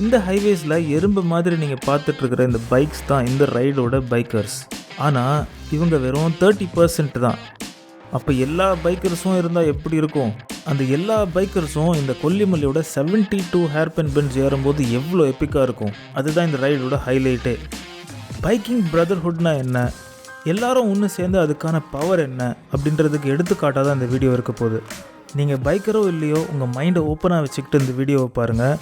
இந்த ஹைவேஸில் எறும்பு மாதிரி நீங்கள் பார்த்துட்ருக்கிற இந்த பைக்ஸ் தான் இந்த ரைடோட பைக்கர்ஸ். ஆனால் இவங்க வெறும் 30% தான். அப்போ எல்லா பைக்கர்ஸும் இருந்தால் எப்படி இருக்கும்? அந்த எல்லா பைக்கர்ஸும் இந்த கொல்லிமலையோட 72 ஹேர்பின் பென்ஸ் ஏறும்போது எவ்வளோ எப்பிக்காக இருக்கும். அதுதான் இந்த ரைடோட ஹைலைட்டே. பைக்கிங் பிரதர்ஹுட்னா என்ன, எல்லாரும் ஒன்று சேர்ந்து அதுக்கான பவர் என்ன அப்படின்றதுக்கு எடுத்துக்காட்டாக தான் இந்த வீடியோ இருக்க போகுது. நீங்கள் பைக்கரோ இல்லையோ உங்கள் மைண்டை ஓப்பனாக வச்சுக்கிட்டு இந்த வீடியோவை பாருங்கள்.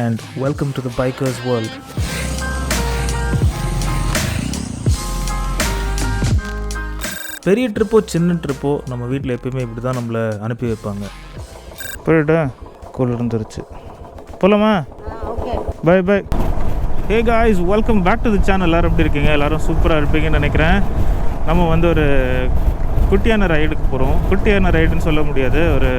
And welcome to the bikers world. பெரிய ட்ரிப்போ சின்ன ட்ரிப்போ நம்ம வீட்டில் எப்பயுமே இப்படி தான் நம்மளை அனுப்பி வைப்பாங்க. போயிட்டா கோல் இருந்துருச்சு, போகலாமா? Bye bye. Hey guys, welcome back to the channel. எல்லோரும் எப்படி இருக்கீங்க? எல்லோரும் சூப்பராக இருப்பீங்கன்னு நினைக்கிறேன். நம்ம வந்து ஒரு குட்டியான ரைடுக்கு போகிறோம். குட்டியான ரைடுன்னு சொல்ல முடியாது, ஒரு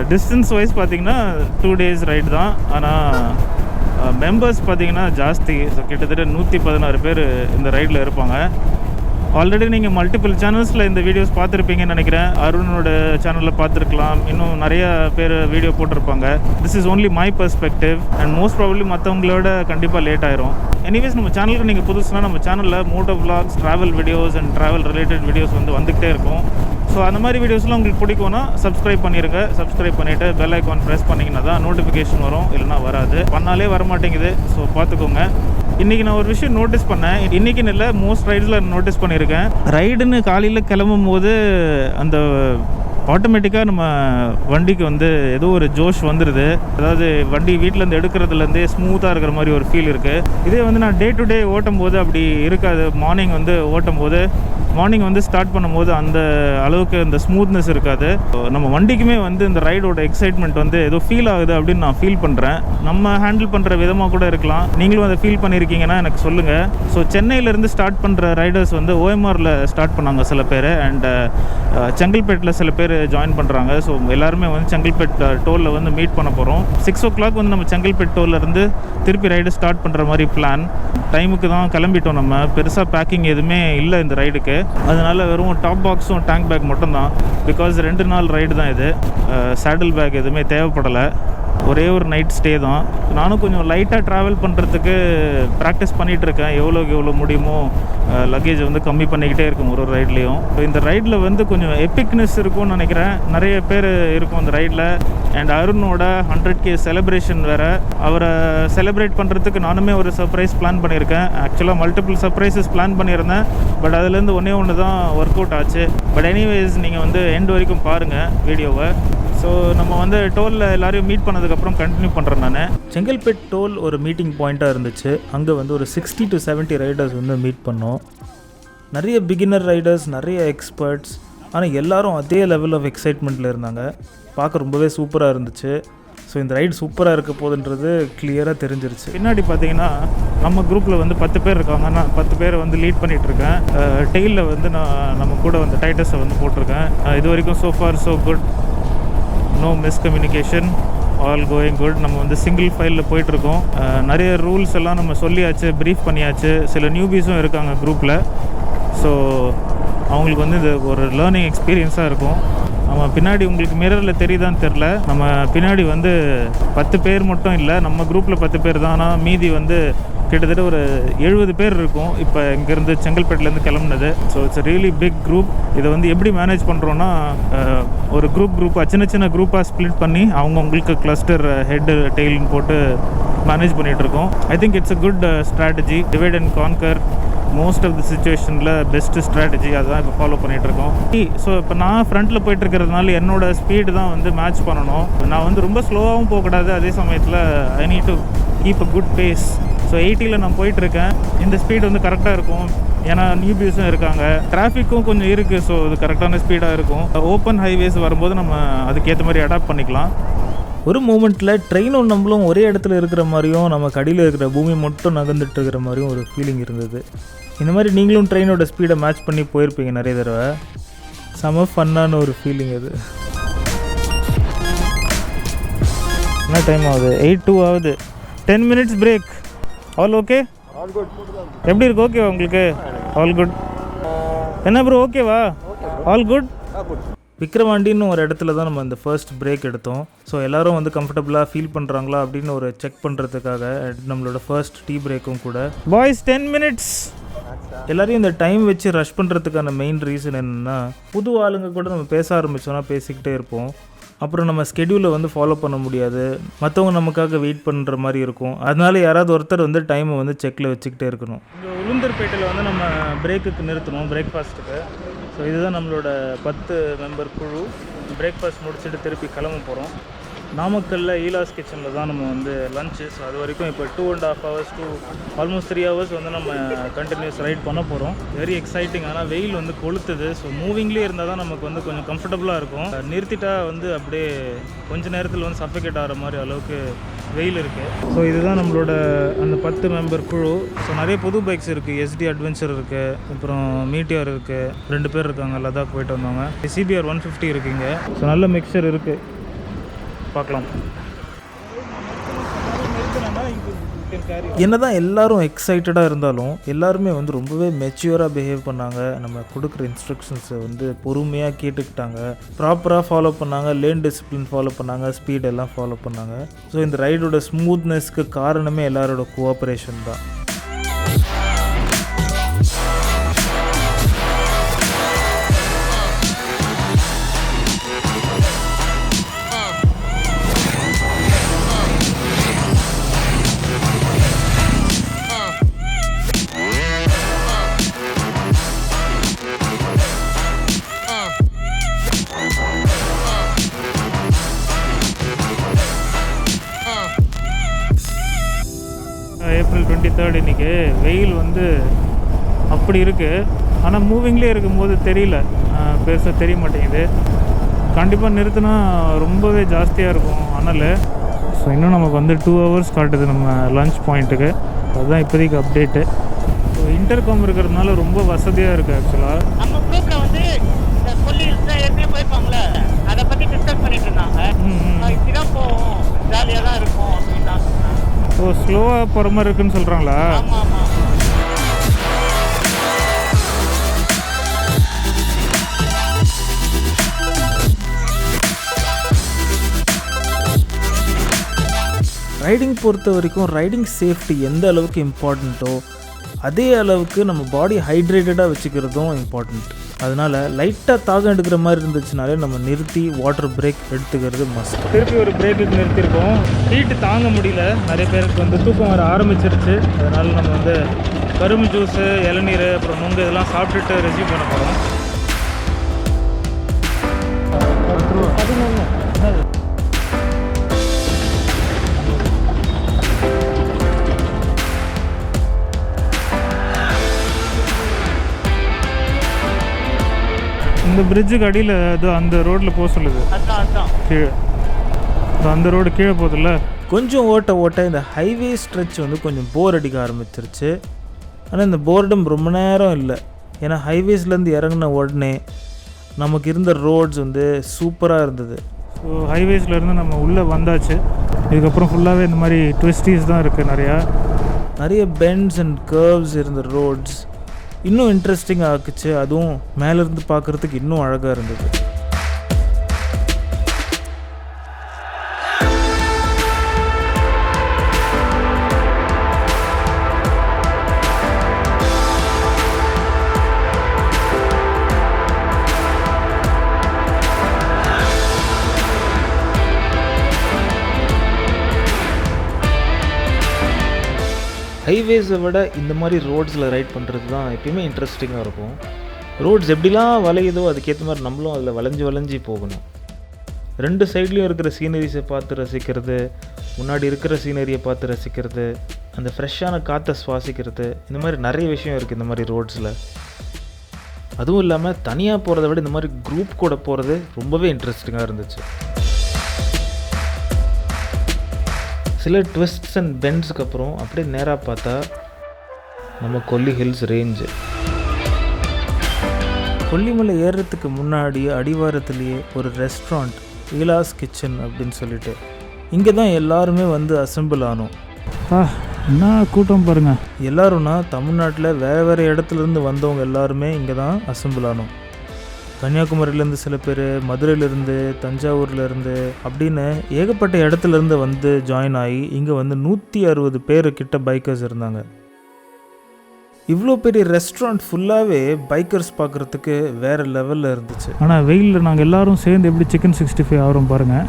டிஸ்டன்ஸ் வைஸ் பார்த்திங்கன்னா 2 days ரைடு தான். ஆனால் மெம்பர்ஸ் பார்த்திங்கன்னா ஜாஸ்தி. ஸோ கிட்டத்தட்ட 116 பேர் இந்த ரைடில் இருப்பாங்க. ஆல்ரெடி நீங்கள் மல்டிபிள் சேனல்ஸில் இந்த வீடியோஸ் பார்த்துருப்பீங்கன்னு நினைக்கிறேன். அருணோட சேனலில் பார்த்துருக்கலாம், இன்னும் நிறைய பேர் வீடியோ போட்டிருப்பாங்க. This is only my perspective and most probably மற்றவங்களோட கண்டிப்பாக லேட் ஆயிரும். எனிவேஸ், நம்ம சேனலுக்கு நீங்கள் புதுசுனா நம்ம சேனலில் moto vlogs, travel videos and travel related videos வந்து வந்துகிட்டே இருக்கும். ஸோ அந்த மாதிரி வீடியோஸ்லாம் உங்களுக்கு பிடிக்கும்னா சப்ஸ்கிரைப் பண்ணிடுங்க. சப்ஸ்கிரைப் பண்ணிவிட்டு பெல் ஐக்கான் ப்ரெஸ் பண்ணிங்கன்னா தான் நோட்டிஃபிகேஷன் வரும், இல்லைனா வராது. பண்ணாலே வரமாட்டேங்குது, ஸோ பார்த்துக்கோங்க. இன்றைக்கி நான் ஒரு விஷயம் நோட்டீஸ் பண்ணேன். இன்றைக்கின்னு இல்லை, மோஸ்ட் ரைட்ஸில் நோட்டீஸ் பண்ணியிருக்கேன். ரைடுன்னு காலையில் கிளம்பும் போது அந்த ஆட்டோமேட்டிக்காக நம்ம வண்டிக்கு வந்து ஏதோ ஒரு ஜோஷ் வந்துடுது. அதாவது வண்டி வீட்டிலேருந்து எடுக்கிறதுலேருந்தே ஸ்மூத்தாக இருக்கிற மாதிரி ஒரு ஃபீல் இருக்குது. இதே வந்து நான் டே டு டே ஓட்டும் போது அப்படி இருக்காது. மார்னிங் வந்து ஓட்டும் போது, மார்னிங் வந்து ஸ்டார்ட் பண்ணும்போது அந்த அளவுக்கு இந்த ஸ்மூத்னஸ் இருக்காது. நம்ம வண்டிக்குமே வந்து இந்த ரைடோட எக்ஸைட்மெண்ட் வந்து ஏதோ ஃபீல் ஆகுது அப்படின்னு நான் ஃபீல் பண்ணுறேன். நம்ம ஹேண்டில் பண்ணுற விதமாக கூட இருக்கலாம். நீங்களும் அதை ஃபீல் பண்ணியிருக்கீங்கன்னா எனக்கு சொல்லுங்கள். ஸோ சென்னையிலேருந்து ஸ்டார்ட் பண்ணுற ரைடர்ஸ் வந்து ஓஎம்ஆரில் ஸ்டார்ட் பண்ணாங்க சில பேர், அண்ட் செங்கல்பேட்டில் சில பேர் ஜாயின் பண்ணுறாங்க. ஸோ எல்லாருமே வந்து செங்கல்பேட் டோலில் வந்து மீட் பண்ண போகிறோம். 6 o'clock வந்து நம்ம செங்கல்பேட் டோல்லேருந்து திருப்பி ரைடு ஸ்டார்ட் பண்ணுற மாதிரி பிளான். டைமுக்கு தான் கிளம்பிட்டோம். நம்ம பெருசாக பேக்கிங் எதுவுமே இல்லை இந்த ரைடுக்கு. அதனால் வெறும் டாப் பாக்ஸும் டேங்க் பேக் மட்டும்தான். பிகாஸ் 2 நாள் ரைடு தான் இது. சேடில் பேக் எதுவுமே தேவைப்படலை. ஒரே ஒரு நைட் ஸ்டே தான். நானும் கொஞ்சம் லைட்டாக ட்ராவல் பண்ணுறதுக்கு ப்ராக்டிஸ் பண்ணிகிட்ருக்கேன். எவ்வளோக்கு எவ்வளோ முடியுமோ லக்கேஜ் வந்து கம்மி பண்ணிக்கிட்டே இருக்கும் ஒரு ரைட்லேயும். ஸோ இந்த ரைடில் வந்து கொஞ்சம் எப்பிக்னஸ் இருக்கும்னு நினைக்கிறேன். நிறைய பேர் இருக்கும் இந்த ரைடில். அண்ட் அருணோட 100K செலிப்ரேஷன் வேறு. அவரை செலிப்ரேட் பண்ணுறதுக்கு நானுமே ஒரு சர்ப்ரைஸ் பிளான் பண்ணியிருக்கேன். ஆக்சுவலாக மல்டிபிள் சர்ப்ரைசஸ் பிளான் பண்ணியிருந்தேன். பட் அதுலேருந்து ஒன்று தான் ஒர்க் அவுட் ஆச்சு. பட் எனிவேஸ், நீங்கள் வந்து எண்ட் வரைக்கும் பாருங்கள் வீடியோவை. ஸோ நம்ம வந்து டோலில் எல்லோரையும் மீட் பண்ணதுக்கப்புறம் கண்டினியூ பண்ணுறேன் நான். செங்கல்பேட் டோல் ஒரு மீட்டிங் பாயிண்ட்டாக இருந்துச்சு. அங்கே வந்து ஒரு 60 to 70 ரைடர்ஸ் வந்து மீட் பண்ணோம். நிறைய பிகினர் ரைடர்ஸ், நிறைய எக்ஸ்பர்ட்ஸ். ஆனால் எல்லோரும் அதே லெவல் ஆஃப் எக்ஸைட்மெண்ட்டில் இருந்தாங்க. பார்க்க ரொம்பவே சூப்பராக இருந்துச்சு. ஸோ இந்த ரைடு சூப்பராக இருக்க போகுதுன்றது கிளியராக தெரிஞ்சிருச்சு. பின்னாடி பார்த்தீங்கன்னா நம்ம குரூப்பில் வந்து 10 பேர் இருக்காங்க. நான் 10 பேரை வந்து லீட் பண்ணிகிட்ருக்கேன். டெயிலில் வந்து நான் நம்ம கூட வந்து டைட்டஸை வந்து போட்டிருக்கேன். இது வரைக்கும் so far so good, no miscommunication, all going good. நம்ம வந்து சிங்கிள் ஃபைலில் போயிட்டுருக்கோம். நிறைய ரூல்ஸ் எல்லாம் நம்ம சொல்லியாச்சு, ப்ரீஃப் பண்ணியாச்சு. சில நியூபீஸும் இருக்காங்க குரூப்பில். ஸோ அவங்களுக்கு வந்து இது ஒரு லேர்னிங் எக்ஸ்பீரியன்ஸாக இருக்கும். நம்ம பின்னாடி உங்களுக்கு மிரரில் தெரியுதான்னு தெரில, நம்ம பின்னாடி வந்து 10 பேர் மட்டும் இல்லை, நம்ம குரூப்பில் 10 பேர் தான். ஆனால் மீதி வந்து கிட்டத்தட்ட ஒரு 70 பேர் இருக்கும். இப்போ இங்கேருந்து செங்கல்பேட்டிலேருந்து கிளம்புனது. So it's really big group. இதை வந்து எப்படி மேனேஜ் பண்ணுறோன்னா, ஒரு குரூப்பாக சின்ன குரூப்பாக ஸ்ப்ளிட் பண்ணி அவங்கவுங்களுக்கு கிளஸ்டர் ஹெட் டெய்ல்னு போட்டு மேனேஜ் பண்ணிகிட்ருக்கோம். I think it's a good strategy. Divide and conquer most of the சிச்சுவேஷனில் பெஸ்ட்டு ஸ்ட்ராட்டஜி. அதுதான் இப்போ ஃபாலோ பண்ணிகிட்ருக்கோம். ஸோ இப்போ நான் ஃப்ரண்ட்டில் போயிட்டுருக்கிறதுனால என்னோடய ஸ்பீடு தான் வந்து மேட்ச் பண்ணணும். நான் வந்து ரொம்ப ஸ்லோவாகவும் போகக்கூடாது. அதே சமயத்தில் I need to keep a good pace. So 80ல் நான் போயிட்டுருக்கேன். இந்த ஸ்பீடு வந்து கரெக்டாக இருக்கும். ஏன்னா நியூபியூஸும் இருக்காங்க, டிராஃபிக்கும் கொஞ்சம் இருக்குது. ஸோ இது கரெக்டான ஸ்பீடாக இருக்கும். ஓப்பன் ஹைவேஸ் வரும்போது நம்ம அதுக்கேற்ற மாதிரி அடாப்ட் பண்ணிக்கலாம். ஒரு மூமெண்ட்டில் ட்ரெயினும் நம்மளும் ஒரே இடத்துல இருக்கிற மாதிரியும், நமக்கு அடியில் இருக்கிற பூமி மட்டும் நகர்ந்துட்டு இருக்கிற மாதிரியும் ஒரு ஃபீலிங் இருந்தது. இந்த மாதிரி நீங்களும் ட்ரெயினோட ஸ்பீடை மேட்ச் பண்ணி போயிருப்பீங்க நிறைய தடவை. செம ஃபன்னான ஒரு ஃபீலிங் அது. என்ன டைம் ஆகுது? 8:02 ஆகுது. 10 minutes break. All okay? All good. எப்படி இருக்கு? ஓகேவா உங்களுக்கு? All good. என்ன ப்ரோ, ஓகேவா? All good. விக்ரவாண்டின்னு ஒரு இடத்துல தான் நம்ம இந்த ஃபர்ஸ்ட் பிரேக் எடுத்தோம். ஸோ எல்லோரும் வந்து கம்ஃபர்டபுளாக ஃபீல் பண்ணுறாங்களா அப்படின்னு ஒரு செக் பண்ணுறதுக்காக நம்மளோட ஃபர்ஸ்ட் டீ பிரேக்கும் கூட. Boys 10 minutes. எல்லோரையும் இந்த டைம் வச்சு ரஷ் பண்ணுறதுக்கான மெயின் ரீசன் என்னென்னா, புது ஆளுங்க கூட நம்ம பேச ஆரம்பித்தோன்னா பேசிக்கிட்டே இருப்போம். அப்புறம் நம்ம ஸ்கெடியூலை வந்து ஃபாலோ பண்ண முடியாது, மற்றவங்க நமக்காக வெயிட் பண்ணுற மாதிரி இருக்கும். அதனால யாராவது ஒருத்தர் வந்து டைமை வந்து செக்கில் வச்சுக்கிட்டே இருக்கணும். இங்கே உளுந்தூர்பேட்டையில் வந்து நம்ம பிரேக்குக்கு நிறுத்தணும், பிரேக்ஃபாஸ்ட்டுக்கு. ஸோ இதுதான் நம்மளோட 10 மெம்பர் குழு. பிரேக்ஃபாஸ்ட் முடிச்சுட்டு திருப்பி கிளம்ப போகிறோம். நாமக்கல்லில் ஈலாஸ் கிச்சனில் தான் நம்ம வந்து லஞ்சு. ஸோ அது வரைக்கும் இப்போ 2.5 hours to ஆல்மோஸ்ட் 3 hours வந்து நம்ம கண்டினியூஸ் ரைட் பண்ண போகிறோம். Very exciting. ஆனால் வெயில் வந்து கொளுத்துது. ஸோ மூவிங்லேயே இருந்தால் தான் நமக்கு வந்து கொஞ்சம் கம்ஃபர்டபுளாக இருக்கும். நிறுத்திட்டா வந்து அப்படியே கொஞ்சம் நேரத்தில் வந்து சஃபோகேட் ஆகிற மாதிரி அளவுக்கு வெயில் இருக்குது. ஸோ இதுதான் நம்மளோட அந்த 10 மெம்பர் குழு. ஸோ நிறைய புது பைக்ஸ் இருக்குது. SD அட்வென்ச்சர் இருக்குது, அப்புறம் மீட்டியர் இருக்குது, 2 பேர் இருக்காங்க, லடாக் போயிட்டு வந்தாங்க. CBR 150 இருக்குங்க. ஸோ நல்ல மிக்சர் இருக்குது, பார்க்கலாம். என்னதான் எல்லாரும் எக்ஸைட்டடாக இருந்தாலும் எல்லாருமே வந்து ரொம்பவே மெச்சூராக பிஹேவ் பண்ணாங்க. நம்ம கொடுக்குற இன்ஸ்ட்ரக்ஷன்ஸை வந்து பொறுமையாக கேட்டுக்கிட்டாங்க, ப்ராப்பராக ஃபாலோ பண்ணாங்க, லேன் டிசிப்ளின் ஃபாலோ பண்ணாங்க, ஸ்பீடெல்லாம் ஃபாலோ பண்ணாங்க. ஸோ இந்த ரைடோட ஸ்மூத்னஸ்க்கு காரணமே எல்லாரோட கோஆப்ரேஷன் தான். April 23 இன்றைக்கி வெயில் வந்து அப்படி இருக்குது. ஆனால் மூவிங்லேயே இருக்கும்போது தெரியல, பெருசாக தெரிய மாட்டேங்குது. கண்டிப்பாக நிறுத்தினா ரொம்பவே ஜாஸ்தியாக இருக்கும் அனல். ஸோ இன்னும் நமக்கு வந்து 2 hours காட்டுது நம்ம லஞ்ச் பாயிண்ட்டுக்கு. அதுதான் இப்போதைக்கு அப்டேட்டு. ஸோ இன்டர்காம் இருக்கிறதுனால ரொம்ப வசதியாக இருக்குது. ஆக்சுவலாக நம்ம குரூப்பில் வந்து இந்த கொல்லி ஹில்ஸ் ஏற்கனவே போயிருப்பாங்களே, அதை பற்றி டிஸ்கஸ் பண்ணிட்டு இருந்தாங்க. இப்படிதான் போவோம், ஜாலியாக தான் இருக்கும் அப்படின்னு தான் சொன்னாங்க. ஓ, ஸ்லோவாக போகிற மாதிரி இருக்குன்னு சொல்கிறாங்களா? ஆமாம் ஆமாம். ரைடிங் பொறுத்த வரைக்கும் ரைடிங் சேஃப்டி எந்த அளவுக்கு இம்பார்ட்டண்ட்டோ அதே அளவுக்கு நம்ம பாடி ஹைட்ரேட்டடாக வச்சுக்கிறதும் இம்பார்ட்டண்ட். அதனால் லைட்டாக தாகம் எடுக்கிற மாதிரி இருந்துச்சுனாலே நம்ம நிறுத்தி வாட்டர் பிரேக் எடுத்துக்கிறது மஸ்ட். திருப்பி ஒரு பிரேக்குக்கு நிறுத்தியிருக்கோம். ஹீட்டு தாங்க முடியல, நிறைய பேருக்கு வந்து தூக்கம் வர ஆரம்பிச்சிருச்சு. அதனால் நம்ம வந்து கரும்பு ஜூஸு, இளநீர், அப்புறம் நுங்கு இதெல்லாம் சாப்பிட்டுட்டு ரிசீவ் பண்ண போகிறோம். இந்த பிரிட்ஜுக்கு அடியில் அது அந்த ரோட்டில் போக சொல்லுது. கீழே அந்த ரோடு கீழே போகுதுல்ல. கொஞ்சம் ஓட்ட இந்த ஹைவே ஸ்ட்ரெச் வந்து கொஞ்சம் போர் அடிக்க ஆரம்பிச்சிருச்சு. ஆனால் இந்த போர்டும் ரொம்ப நேரம் இல்லை. ஏன்னா ஹைவேஸ்லேருந்து இறங்கின உடனே நமக்கு இருந்த ரோட்ஸ் வந்து சூப்பராக இருந்தது. ஸோ ஹைவேஸ்லேருந்து நம்ம உள்ளே வந்தாச்சு. இதுக்கப்புறம் ஃபுல்லாகவே இந்த மாதிரி ட்விஸ்டீஸ் தான் இருக்குது. நிறைய பெண்ட்ஸ் அண்ட் கர்வ்ஸ் இருந்த ரோட்ஸ் இன்னும் இன்ட்ரெஸ்டிங்காக ஆக்குச்சு. அதுவும் மேலேருந்து பார்க்குறதுக்கு இன்னும் அழகாக இருந்தது. ஹைவேஸை விட இந்த மாதிரி ரோட்ஸில் ரைட் பண்ணுறது தான் எப்பயுமே இன்ட்ரெஸ்டிங்காக இருக்கும். ரோட்ஸ் எப்படிலாம் வளையுதோ அதுக்கேற்ற மாதிரி நம்மளும் அதில் வளைஞ்சி போகணும். 2 சைட்லேயும் இருக்கிற சீனரிஸை பார்த்து ரசிக்கிறது, முன்னாடி இருக்கிற சீனரியை பார்த்து ரசிக்கிறது, அந்த ஃப்ரெஷ்ஷான காற்றை சுவாசிக்கிறது, இந்த மாதிரி நிறைய விஷயம் இருக்குது இந்த மாதிரி ரோட்ஸில். அதுவும் இல்லாமல் தனியாக போகிறத விட இந்த மாதிரி குரூப் கூட போகிறது ரொம்பவே இன்ட்ரெஸ்டிங்காக இருந்துச்சு. சில ட்விஸ்ட்ஸ் அண்ட் பெண்ட்ஸுக்கு அப்புறம் அப்படியே நேராக பார்த்தா நம்ம கொல்லி ஹில்ஸ் ரேஞ்சு. கொல்லிமலை ஏறுறதுக்கு முன்னாடி அடிவாரத்துலேயே ஒரு ரெஸ்டாரண்ட், ஈலாஸ் கிச்சன் அப்படின்னு சொல்லிட்டு, இங்கே தான் எல்லாருமே வந்து அசெம்பிள் ஆனோம். என்ன கூட்டம் பாருங்கள். எல்லாரும்னா தமிழ்நாட்டில் வேறு இடத்துலேருந்து வந்தவங்க எல்லாருமே இங்கே தான் அசெம்பிள் ஆனோம். கன்னியாகுமரியிலேருந்து சில பேர், மதுரையிலேருந்து, தஞ்சாவூர்லேருந்து அப்படின்னு ஏகப்பட்ட இடத்துலேருந்து வந்து ஜாயின் ஆகி இங்கே வந்து 160 பேர் கிட்ட பைக்கர்ஸ் இருந்தாங்க. இவ்வளோ பெரிய ரெஸ்டாரண்ட் ஃபுல்லாகவே பைக்கர்ஸ் பார்க்குறதுக்கு வேறு லெவலில் இருந்துச்சு. ஆனால் வெயிலில் நாங்கள் எல்லோரும் சேர்ந்து எப்படி சிக்கன் 65 ஆகிறோம் பாருங்கள்.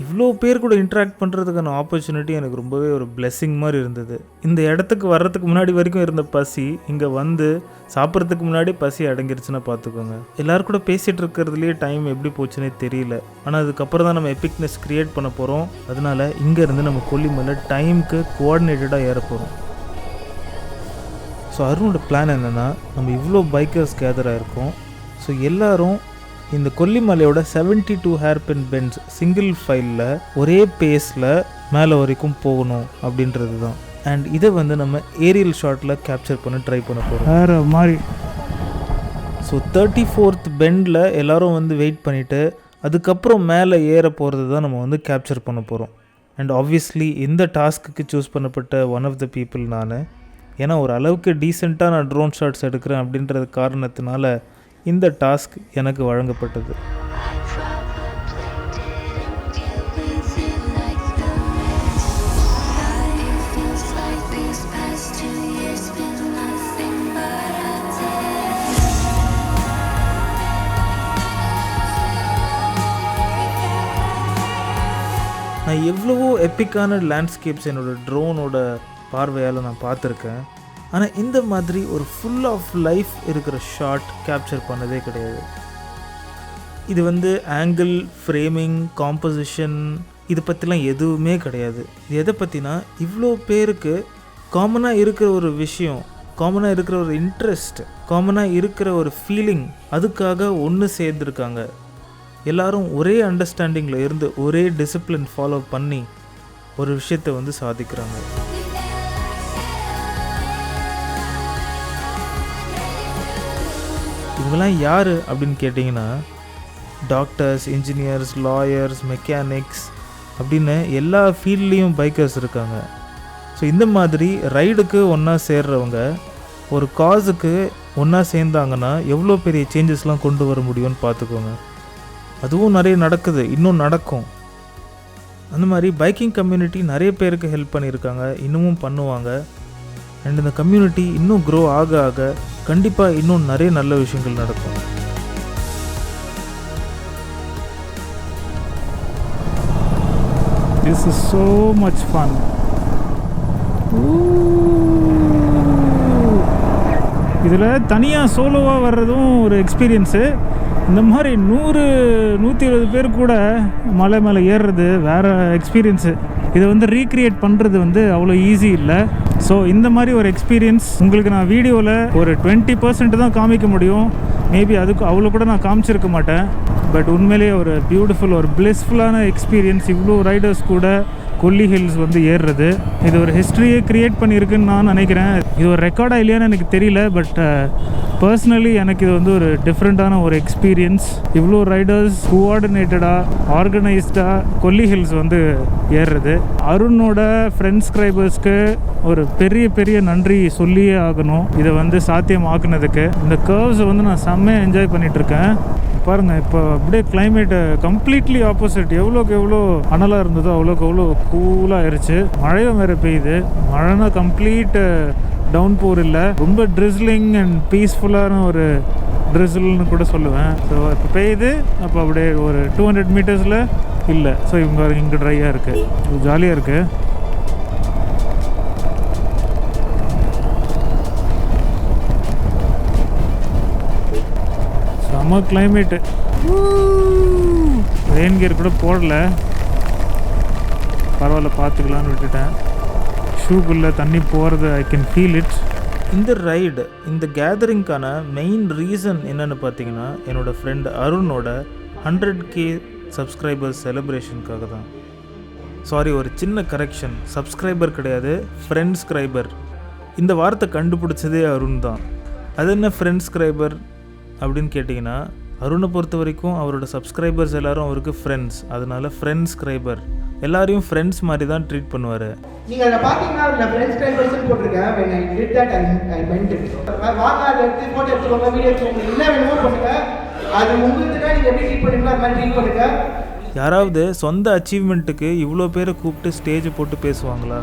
இவ்வளோ பேர் கூட இன்ட்ராக்ட் பண்ணுறதுக்கான ஆப்பர்ச்சுனிட்டி எனக்கு ரொம்பவே ஒரு பிளெஸ்ஸிங் மாதிரி இருந்தது. இந்த இடத்துக்கு வர்றதுக்கு முன்னாடி வரைக்கும் இருந்த பசி இங்கே வந்து சாப்பிட்றதுக்கு முன்னாடி பசி அடங்கிருச்சுன்னா பார்த்துக்கோங்க. எல்லோரும் கூட பேசிகிட்டு இருக்கிறதுலேயே டைம் எப்படி போச்சுன்னே தெரியல. ஆனால் அதுக்கப்புறம் தான் நம்ம எபிக்னஸ் க்ரியேட் பண்ண போகிறோம். அதனால் இங்கேருந்து நம்ம கொல்லிமலை டைமுக்கு கோஆர்டினேட்டடாக ஏற போகிறோம். ஸோ அருணோட பிளான் என்னென்னா, நம்ம இவ்வளோ பைக்கர்ஸ் கேதர் ஆகிருக்கோம். ஸோ எல்லோரும் இந்த கொல்லிமலையோட 72 ஹேர்பின் பென்ஸ் சிங்கிள் ஃபைலில் ஒரே பேஸில் மேலே வரைக்கும் போகணும் அப்படின்றது தான். அண்ட் இதை வந்து நம்ம ஏரியல் ஷாட்டில் கேப்சர் பண்ண ட்ரை பண்ண போகிறோம் வேறு மாதிரி. ஸோ 34th பெண்டில் எல்லோரும் வந்து வெயிட் பண்ணிவிட்டு அதுக்கப்புறம் மேலே ஏற போகிறது தான் நம்ம வந்து கேப்சர் பண்ண போகிறோம். அண்ட் ஆப்வியஸ்லி இந்த டாஸ்க்கு சூஸ் பண்ணப்பட்ட ஒன் ஆஃப் த பீப்புள் நான். ஏன்னா ஒரு அளவுக்கு டீசெண்டாக நான் ட்ரோன் ஷாட்ஸ் எடுக்கிறேன் அப்படின்றது காரணத்தினால இந்த டாஸ்க் எனக்கு வழங்கப்பட்டது. நான் எவ்வளவோ எப்பிக்கான லேண்ட்ஸ்கேப்ஸ் என்னோடய ட்ரோனோட பார்வையால் நான் பார்த்துருக்கேன். ஆனால் இந்த மாதிரி ஒரு ஃபுல் ஆஃப் லைஃப் இருக்கிற ஷாட் கேப்சர் பண்ணதே கிடையாது. இது வந்து ஆங்கிள், ஃப்ரேமிங், காம்போசிஷன் இது பற்றிலாம் எதுவுமே கிடையாது. இது எதை பற்றினா, இவ்வளோ பேருக்கு காமனாக இருக்கிற ஒரு விஷயம், காமனாக இருக்கிற ஒரு இன்ட்ரெஸ்ட், காமனாக இருக்கிற ஒரு ஃபீலிங், அதுக்காக ஒன்று சேர்ந்துருக்காங்க. எல்லோரும் ஒரே அண்டர்ஸ்டாண்டிங்கில் இருந்து ஒரே டிசிப்ளின் ஃபாலோ பண்ணி ஒரு விஷயத்தை வந்து சாதிக்கிறாங்க. இவங்கெல்லாம் யார் அப்படின்னு கேட்டிங்கன்னா, டாக்டர்ஸ், இன்ஜினியர்ஸ், லாயர்ஸ், மெக்கானிக்ஸ் அப்படின்னு எல்லா ஃபீல்ட்லேயும் பைக்கர்ஸ் இருக்காங்க. ஸோ இந்த மாதிரி ரைடுக்கு ஒன்றா சேர்றவங்க ஒரு காஸுக்கு ஒன்றா சேர்ந்தாங்கன்னா எவ்வளோ பெரிய சேஞ்சஸ்லாம் கொண்டு வர முடியும்னு பார்த்துக்கோங்க. அதுவும் நிறைய நடக்குது, இன்னும் நடக்கும். அந்த மாதிரி பைக்கிங் கம்யூனிட்டி நிறைய பேருக்கு ஹெல்ப் பண்ணியிருக்காங்க, இன்னமும் பண்ணுவாங்க. அண்ட் இந்த கம்யூனிட்டி இன்னும் க்ரோ ஆக ஆக கண்டிப்பாக இன்னும் நிறைய நல்ல விஷயங்கள் நடக்கும். This is so much fun. இதில் தனியாக சோலோவாக வர்றதும் ஒரு எக்ஸ்பீரியன்ஸு. இந்த மாதிரி 100-120 பேர் கூட மலை மேலே ஏறுறது வேறு எக்ஸ்பீரியன்ஸு. இதை வந்து ரீக்ரியேட் பண்ணுறது வந்து அவ்வளோ ஈஸி இல்லை. ஸோ இந்த மாதிரி ஒரு எக்ஸ்பீரியன்ஸ் உங்களுக்கு நான் வீடியோவில் ஒரு 20% தான் காமிக்க முடியும். மேபி அதுக்கு அவ்வளோ கூட நான் காமிச்சிருக்க மாட்டேன். பட் உண்மையிலேயே ஒரு பியூட்டிஃபுல், ஒரு பிளெஸ்ஃபுல்லான எக்ஸ்பீரியன்ஸ். இவ்வளோ ரைடர்ஸ் கூட கொல்லி ஹில்ஸ் வந்து ஏறுறது, இது ஒரு ஹிஸ்ட்ரியே க்ரியேட் பண்ணியிருக்குன்னு நான் நினைக்கிறேன். இது ஒரு ரெக்கார்டாக இல்லையான்னு எனக்கு தெரியல. பட் பர்சனலி எனக்கு இது வந்து ஒரு டிஃப்ரெண்ட்டான ஒரு எக்ஸ்பீரியன்ஸ். இவ்வளோ ரைடர்ஸ் கோஆர்டினேட்டடாக, ஆர்கனைஸ்டாக கொல்லி ஹில்ஸ் வந்து ஏறுறது. அருணோட ஃப்ரெண்ட்ஸ் சப்ஸ்கிரைபர்ஸ்க்கு ஒரு பெரிய நன்றி சொல்லியே ஆகணும், இதை வந்து சாத்தியமாக்குனதுக்கு. இந்த கர்வ்ஸை வந்து நான் செம்மையாக என்ஜாய் பண்ணிகிட்ருக்கேன். பாருங்கள், இப்போ அப்படியே கிளைமேட்டு கம்ப்ளீட்லி ஆப்போசிட். எவ்வளோக்கு எவ்வளோ அனலாக இருந்ததோ அவ்வளோக்கு எவ்வளோ கூலாக ஆயிடுச்சு. மழையும் வேறு பெய்யுது. மழைனா கம்ப்ளீட் டவுன் போர் இல்லை, ரொம்ப ட்ரிஸ்லிங் அண்ட் பீஸ்ஃபுல்லான ஒரு ட்ரிஸ்ல்னு கூட சொல்லுவேன். ஸோ இப்போ பெய்யுது, அப்போ அப்படியே ஒரு 200 மீட்டர்ஸில் இல்லை. ஸோ இங்கே ட்ரையாக இருக்குது, ஜாலியாக இருக்குது. செம்ம கிளைமேட்டு. ரெயின் கியர் கூட போடல, பரவாயில்ல பார்த்துக்கலான்னு விட்டுட்டேன். ஷூக்குள்ளே தண்ணி போகிறது ஐ கேன் ஃபீல் இட். இந்த ரைடு, இந்த கேதரிங்க்கான மெயின் ரீசன் என்னென்னு பார்த்தீங்கன்னா, என்னோடய ஃப்ரெண்ட் அருணோட 100K சப்ஸ்கிரைபர் செலிப்ரேஷனுக்காக தான். சாரி, ஒரு சின்ன கரெக்ஷன், சப்ஸ்கிரைபர் கிடையாது, ஃப்ரெண்ட்ஸ்கிரைபர். இந்த வார்த்தை கண்டுபிடிச்சதே அருண் தான். அது என்ன ஃப்ரெண்ட்ஸ்கிரைபர் அப்படின்னு கேட்டிங்கன்னா, அருணை பொறுத்த வரைக்கும் அவரோட சப்ஸ்கிரைபர்ஸ் எல்லோரும் அவருக்கு ஃப்ரெண்ட்ஸ். அதனால ஃப்ரெண்ட்ஸ்கிரைபர், எல்லாரையும் ஃப்ரெண்ட்ஸ் மாதிரி தான் ட்ரீட் பண்ணுவார். நீங்கள் அதை பார்த்தீங்கன்னா நான் ஃப்ரெண்ட்ஸ்கிரைபர்ஸ்னு போட்டிருக்கேன். when I did that I meant it. வாங்க, அதை எடுத்து ஃபோட்டோ எடுத்துக்கோங்க, வீடியோ எடுத்துக்கோங்க, என்ன வேணுமோ பண்ணுங்க. அது உங்களுக்கு நீங்க எப்படி ட்ரீட் பண்ணுவீங்களோ அது மாதிரி ட்ரீட் பண்ணுங்க. யாராவது சொந்த அச்சீவ்மெண்ட்டுக்கு இவ்வளோ பேரை கூப்பிட்டு ஸ்டேஜை போட்டு பேசுவாங்களா?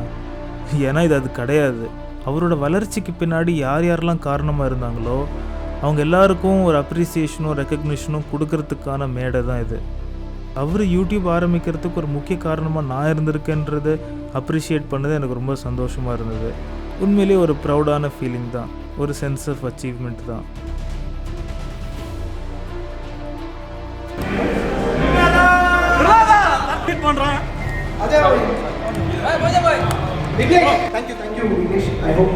ஏன்னா இது அது கிடையாது. அவரோட வளர்ச்சிக்கு பின்னாடி யார் யாரெல்லாம் காரணமாக இருந்தாங்களோ அவங்க எல்லாருக்கும் ஒரு அப்ரிசியேஷனும் ரெக்கக்னிஷனும் கொடுக்கறதுக்கான மேடை தான் இது. அவர் யூடியூப் ஆரம்பிக்கிறதுக்கு ஒரு முக்கிய காரணமாக நான் இருந்திருக்கேன்றதை அப்ரிஷியேட் பண்ணது எனக்கு ரொம்ப சந்தோஷமாக இருந்தது. உண்மையிலேயே ஒரு ப்ரௌடான ஃபீலிங் தான், ஒரு சென்ஸ் ஆஃப் அச்சீவ்மெண்ட் தான். Thank you, Vignesh. I hope.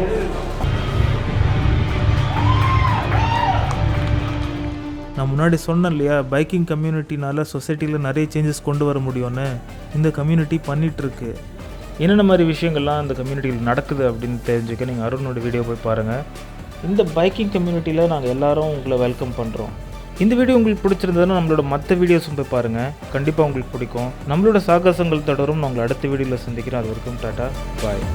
நான் முன்னாடி சொன்னேன் இல்லையா, பைக்கிங் கம்யூனிட்டினால சொசைட்டியில் நிறைய சேஞ்சஸ் கொண்டு வர முடியும்னு. இந்த கம்யூனிட்டி பண்ணிகிட்ருக்கு. என்னென்ன மாதிரி விஷயங்கள்லாம் இந்த கம்யூனிட்டியில் நடக்குது அப்படின்னு தெரிஞ்சுக்க நீங்கள் அருணோட வீடியோ போய் பாருங்கள். இந்த பைக்கிங் கம்யூனிட்டியில் நாங்கள் எல்லோரும் உங்களை வெல்கம் பண்ணுறோம். இந்த வீடியோ உங்களுக்கு பிடிச்சிருந்ததுன்னா நம்மளோட மற்ற வீடியோஸும் போய் பாருங்கள், கண்டிப்பாக உங்களுக்கு பிடிக்கும். நம்மளோட சாகசங்கள் தொடரும். நான் உங்களை அடுத்த வீடியோவில் சந்திக்கிறேன். அது வரைக்கும் டாட்டா, பாய்.